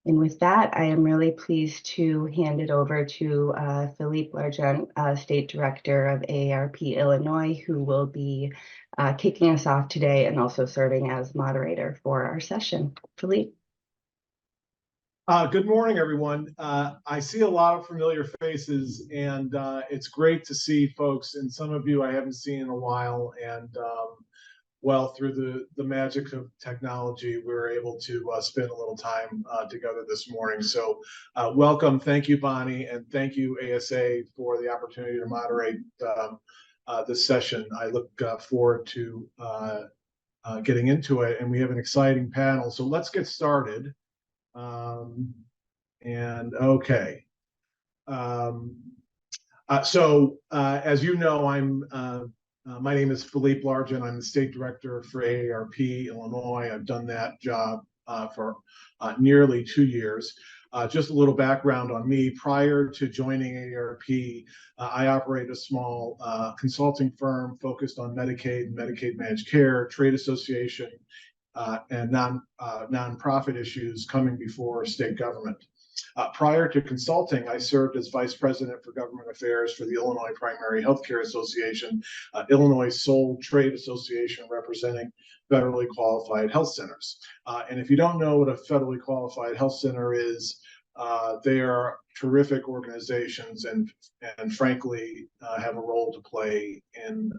And with that, I am really pleased to hand it over to Philippe Largent, State Director of AARP Illinois, who will be kicking us off today and also serving as moderator for our session. Philippe. Good morning, everyone. I see a lot of familiar faces, and it's great to see folks, and some of you I haven't seen in a while, and well, through the magic of technology, we were able to spend a little time together this morning. So welcome. Thank you, Bonnie, and thank you, ASA, for the opportunity to moderate this session. I look forward to getting into it, and we have an exciting panel. So let's get started. Okay. As you know, my name is Philippe Largent. I'm the State Director for AARP Illinois. I've done that job for nearly 2 years. Just a little background on me. Prior to joining AARP, I operated a small consulting firm focused on Medicaid and Medicaid managed care, trade association, and nonprofit issues coming before state government. Prior to consulting, I served as Vice President for Government Affairs for the Illinois Primary Healthcare Association, Illinois' sole trade association representing federally qualified health centers. And if you don't know what a federally qualified health center is, they are terrific organizations and frankly have a role to play in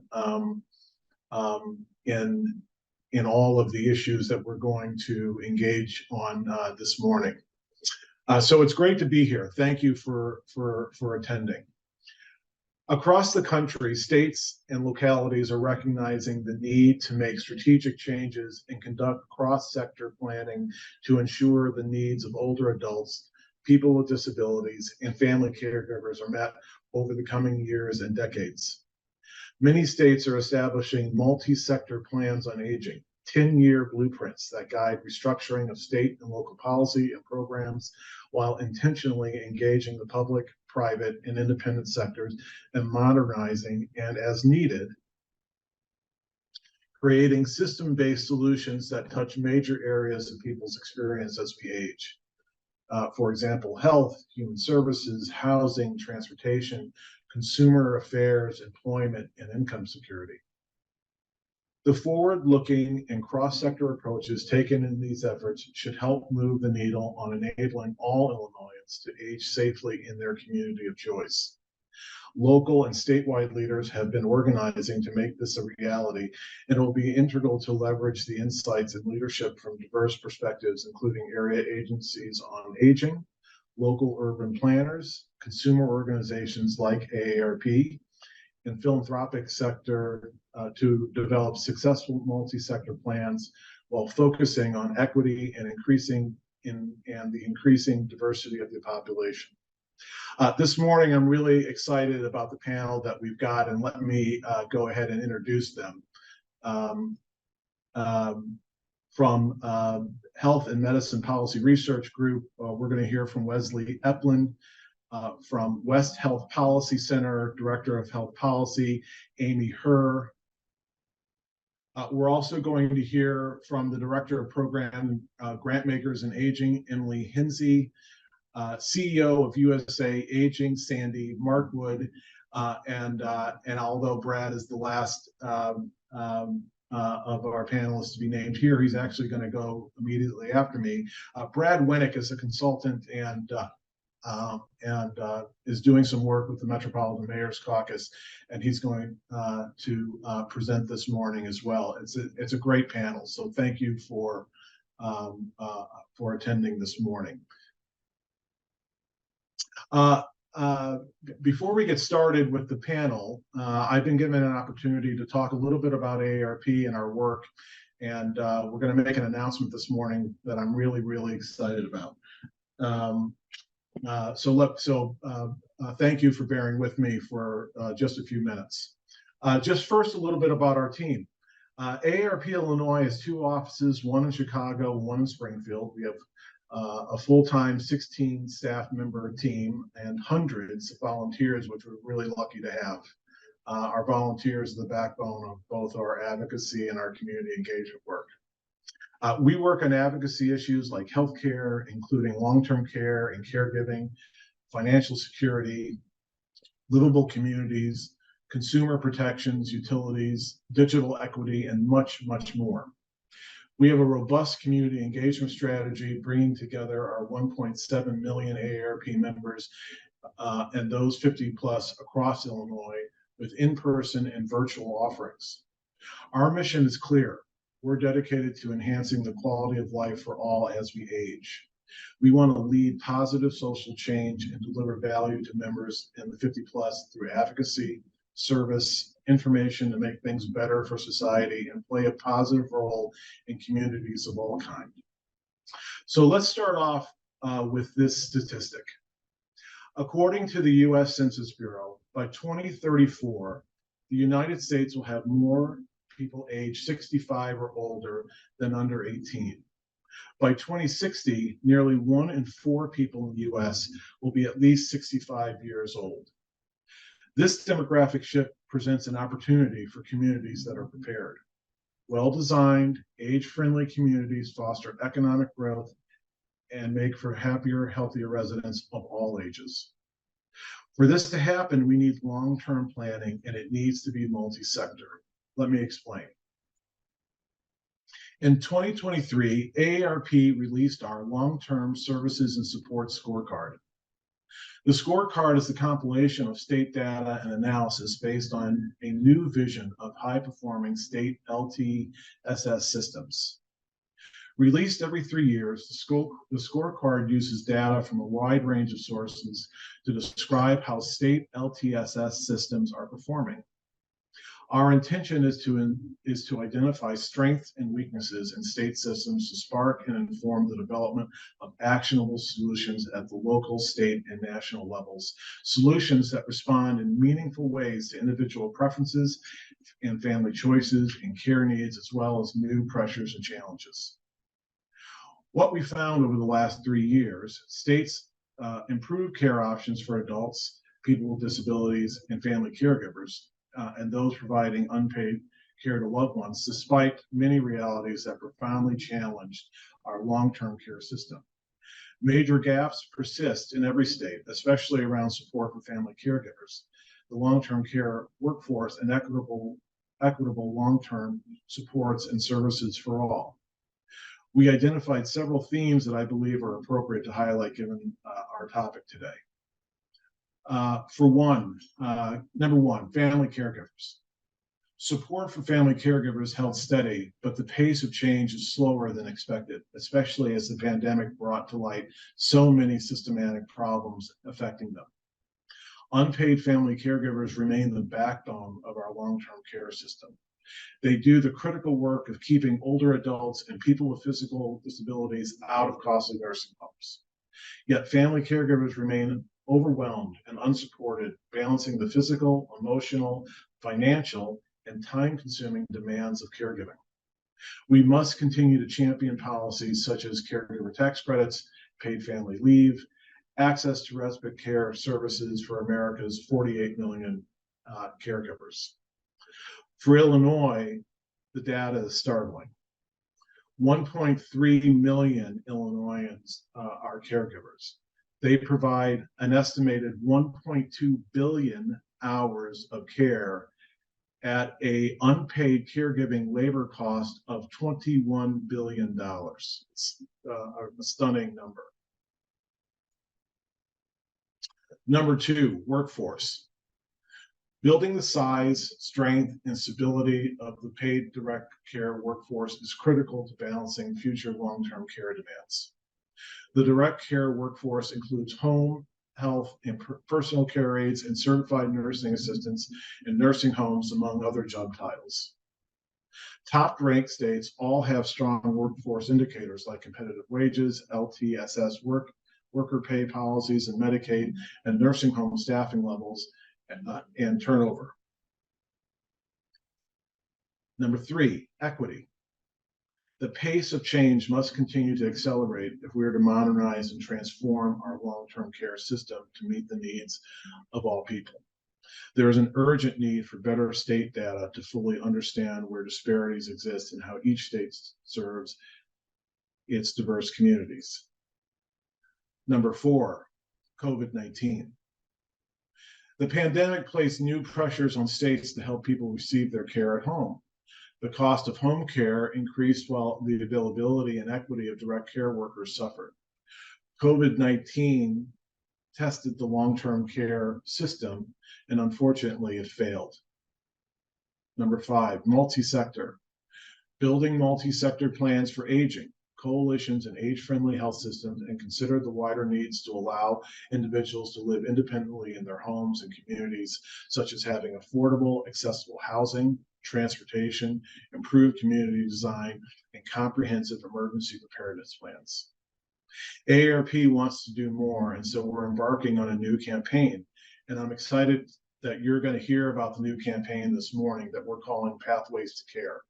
all of the issues that we're going to engage on this morning. So it's great to be here. Thank you for attending. Across the country, states and localities are recognizing the need to make strategic changes and conduct cross-sector planning to ensure the needs of older adults, people with disabilities, and family caregivers are met over the coming years and decades. Many states are establishing multi-sector plans on aging, 10-year blueprints that guide restructuring of state and local policy and programs while intentionally engaging the public, private, and independent sectors and modernizing and, as needed, creating system-based solutions that touch major areas of people's experience as we age. For example, health, human services, housing, transportation, consumer affairs, employment, and income security. The forward-looking and cross-sector approaches taken in these efforts should help move the needle on enabling all Illinoisans to age safely in their community of choice. Local and statewide leaders have been organizing to make this a reality, and it will be integral to leverage the insights and leadership from diverse perspectives, including area agencies on aging, local urban planners, consumer organizations like AARP, and philanthropic sector to develop successful multi-sector plans while focusing on equity and the increasing diversity of the population. This morning, I'm really excited about the panel that we've got, and let me go ahead and introduce them. From Health and Medicine Policy Research Group, we're going to hear from Wesley Epland. From West Health Policy Center, Director of Health Policy, Amy Herr. We're also going to hear from the Director of Program Grantmakers and Aging, Emily Hinsey, CEO of USA Aging, Sandy Markwood, and although Brad is the last of our panelists to be named here, he's actually going to go immediately after me. Brad Winnick is a consultant and is doing some work with the Metropolitan Mayor's Caucus, and he's going to present this morning as well. It's a great panel, so thank you for attending this morning. Before we get started with the panel, I've been given an opportunity to talk a little bit about AARP and our work, and we're going to make an announcement this morning that I'm really, really excited about. Thank you for bearing with me for just a few minutes. Just first, a little bit about our team. AARP Illinois has 2 offices, one in Chicago, one in Springfield. We have a full-time 16 staff member team and hundreds of volunteers, which we're really lucky to have. Our volunteers are the backbone of both our advocacy and our community engagement work. We work on advocacy issues like healthcare, including long-term care and caregiving, financial security, livable communities, consumer protections, utilities, digital equity, and much, much more. We have a robust community engagement strategy, bringing together our 1.7 million AARP members and those 50 plus across Illinois with in-person and virtual offerings. Our mission is clear. We're dedicated to enhancing the quality of life for all as we age. We want to lead positive social change and deliver value to members in the 50 plus through advocacy, service, information to make things better for society and play a positive role in communities of all kinds. So let's start off with this statistic. According to the US Census Bureau, by 2034, the United States will have more people age 65 or older than under 18. By 2060, nearly 1 in 4 people in the US will be at least 65 years old. This demographic shift presents an opportunity for communities that are prepared. Well-designed, age-friendly communities foster economic growth and make for happier, healthier residents of all ages. For this to happen, we need long-term planning, and it needs to be multi-sector. Let me explain. In 2023, AARP released our long-term services and support scorecard. The scorecard is the compilation of state data and analysis based on a new vision of high-performing state LTSS systems. Released every 3 years, the scorecard uses data from a wide range of sources to describe how state LTSS systems are performing. Our intention is to identify strengths and weaknesses in state systems to spark and inform the development of actionable solutions at the local, state, and national levels, solutions that respond in meaningful ways to individual preferences and family choices and care needs, as well as new pressures and challenges. What we found over the last 3 years, states improved care options for adults, people with disabilities, and family caregivers, and those providing unpaid care to loved ones, despite many realities that profoundly challenged our long-term care system. Major gaps persist in every state, especially around support for family caregivers, the long-term care workforce, and equitable long-term supports and services for all. We identified several themes that I believe are appropriate to highlight given our topic today. Number one, family caregivers. Support for family caregivers held steady, but the pace of change is slower than expected, especially as the pandemic brought to light so many systematic problems affecting them. Unpaid family caregivers remain the backbone of our long-term care system. They do the critical work of keeping older adults and people with physical disabilities out of costly nursing homes. Yet family caregivers remain overwhelmed and unsupported, balancing the physical, emotional, financial, and time-consuming demands of caregiving. We must continue to champion policies such as caregiver tax credits, paid family leave, access to respite care services for America's 48 million caregivers. For Illinois, the data is startling. 1.3 million Illinoisans are caregivers. They provide an estimated 1.2 billion hours of care at an unpaid caregiving labor cost of $21 billion. It's a stunning number. Number two, workforce. Building the size, strength, and stability of the paid direct care workforce is critical to balancing future long-term care demands. The direct care workforce includes home, health, and personal care aides and certified nursing assistants in nursing homes, among other job titles. Top-ranked states all have strong workforce indicators like competitive wages, LTSS worker pay policies, and Medicaid and nursing home staffing levels and turnover. Number three, equity. The pace of change must continue to accelerate if we are to modernize and transform our long-term care system to meet the needs of all people. There is an urgent need for better state data to fully understand where disparities exist and how each state serves its diverse communities. Number 4, COVID-19. The pandemic placed new pressures on states to help people receive their care at home. The cost of home care increased while the availability and equity of direct care workers suffered. COVID-19 tested the long-term care system, and unfortunately, it failed. Number 5, multi-sector. Building multi-sector plans for aging, coalitions, and age-friendly health systems, and consider the wider needs to allow individuals to live independently in their homes and communities, such as having affordable, accessible housing, transportation, improved community design, and comprehensive emergency preparedness plans. AARP wants to do more, and so we're embarking on a new campaign. And I'm excited that you're going to hear about the new campaign this morning that we're calling Pathways to Care.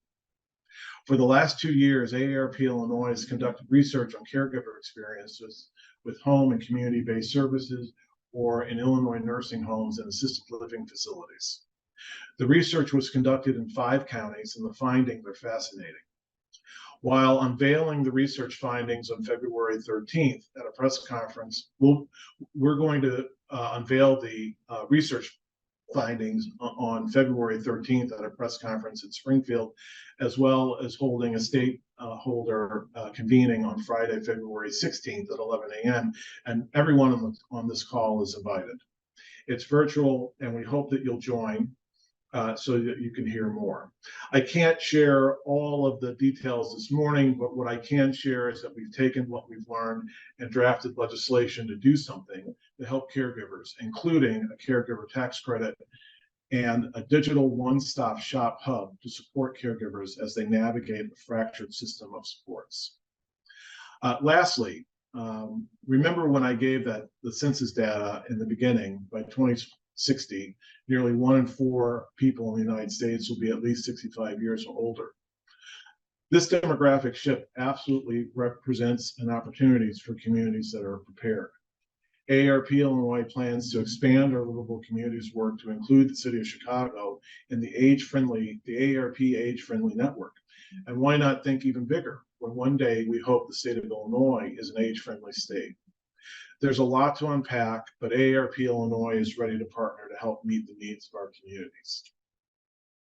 For the last 2 years, AARP Illinois has conducted research on caregiver experiences with home and community-based services or in Illinois nursing homes and assisted living facilities. The research was conducted in 5 counties, and the findings are fascinating. While unveiling the research findings on February 13th at a press conference, we're going to unveil the research findings on February 13th at a press conference in Springfield, as well as holding a stakeholder convening on Friday, February 16th at 11 a.m. And everyone on this call is invited. It's virtual, and we hope that you'll join so that you can hear more. I can't share all of the details this morning, but what I can share is that we've taken what we've learned and drafted legislation to do something to help caregivers, including a caregiver tax credit and a digital one-stop shop hub to support caregivers as they navigate a fractured system of supports. Lastly, remember when I gave the census data in the beginning, by 2060, nearly 1 in 4 people in the United States will be at least 65 years or older. This demographic shift absolutely represents an opportunity for communities that are prepared. AARP Illinois plans to expand our livable communities work to include the city of Chicago in the AARP age-friendly network. And why not think even bigger when one day we hope the state of Illinois is an age-friendly state. There's a lot to unpack, but AARP Illinois is ready to partner to help meet the needs of our communities.